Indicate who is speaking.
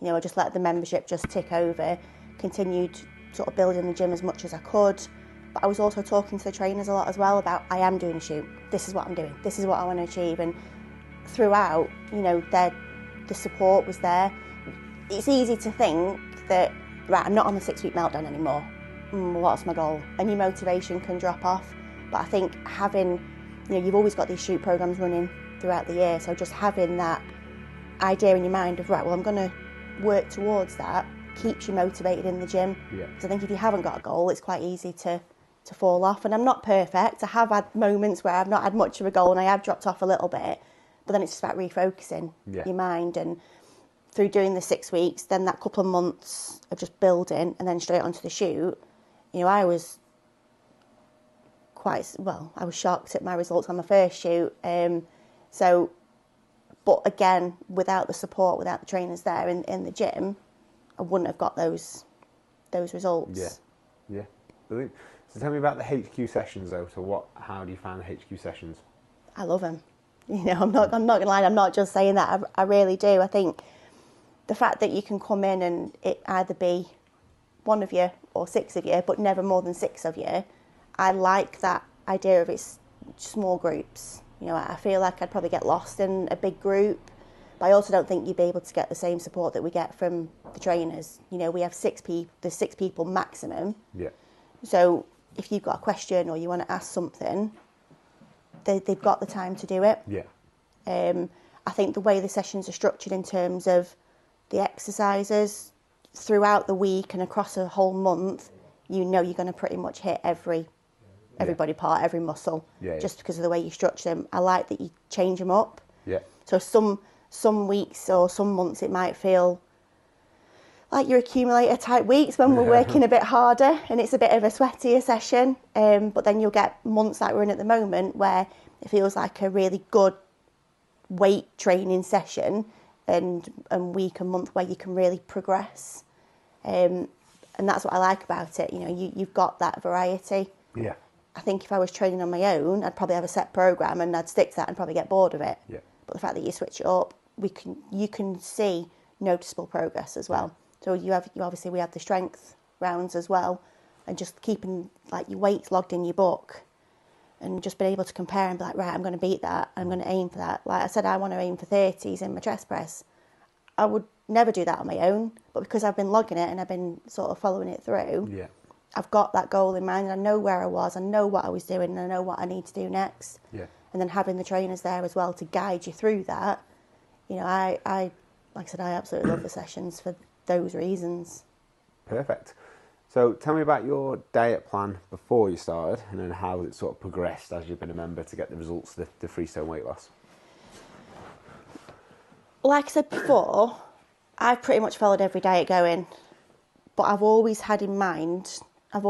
Speaker 1: You know, I just let the membership just tick over, continued sort of building the gym as much as I could. But I was also talking to the trainers a lot as well about, I am doing a shoot, this is what I'm doing, this is what I want to achieve. And throughout, you know, the support was there. It's easy to think that, right, I'm not on the 6-week meltdown anymore. What's my goal? And your motivation can drop off. But I think having, you know, you've always got these shoot programs running throughout the year. So just having that idea in your mind of, right, well, I'm going to work towards that, keeps you motivated in the gym. Because I think if you haven't got a goal, it's quite easy to fall off. And I'm not perfect. I have had moments where I've not had much of a goal and I have dropped off a little bit. But then it's just about refocusing your mind. And through doing the 6 weeks, then that couple of months of just building and then straight onto the shoot, you know, I was I was shocked at my results on my first shoot. But again, without the support, without the trainers there in the gym, I wouldn't have got those results.
Speaker 2: Yeah. Brilliant. So tell me about the HQ sessions though. So how do you find the HQ sessions?
Speaker 1: I love them. You know, I'm not gonna lie, I'm not just saying that. I really do. I think the fact that you can come in and it either be one of you or 6 of you, but never more than 6 of you, I like that idea of it's small groups. You know, I feel like I'd probably get lost in a big group, but I also don't think you'd be able to get the same support that we get from the trainers. You know, we have 6 people, there's 6 people maximum. Yeah. So if you've got a question or you want to ask something, they've got the time to do it. Yeah. I think the way the sessions are structured in terms of the exercises throughout the week and across a whole month, you know you're going to pretty much hit every body part, every muscle, just because of the way you structure them. I like that you change them up. Yeah. So some weeks or some months it might feel like your accumulator type weeks when we're working a bit harder and it's a bit of a sweatier session. But then you'll get months like we're in at the moment where it feels like a really good weight training session and week and month where you can really progress. And that's what I like about it. You know, you've got that variety. Yeah. I think if I was training on my own, I'd probably have a set program and I'd stick to that and probably get bored of it. Yeah. But the fact that you switch it up, you can see noticeable progress as well. So we have the strength rounds as well, and just keeping like your weights logged in your book, and just being able to compare and be like, right, I'm going to beat that. I'm going to aim for that. Like I said, I want to aim for 30s in my chest press. I would never do that on my own, but because I've been logging it and I've been sort of following it through, I've got that goal in mind. I know where I was, I know what I was doing, and I know what I need to do next. Yeah. And then having the trainers there as well to guide you through that, you know, like I said, I absolutely love the sessions for those reasons.
Speaker 2: Perfect. So tell me about your diet plan before you started, and then how it sort of progressed as you've been a member to get the results, the freestone weight loss.
Speaker 1: Like I said before, I've pretty much followed every diet going, but I've always had in mind, I've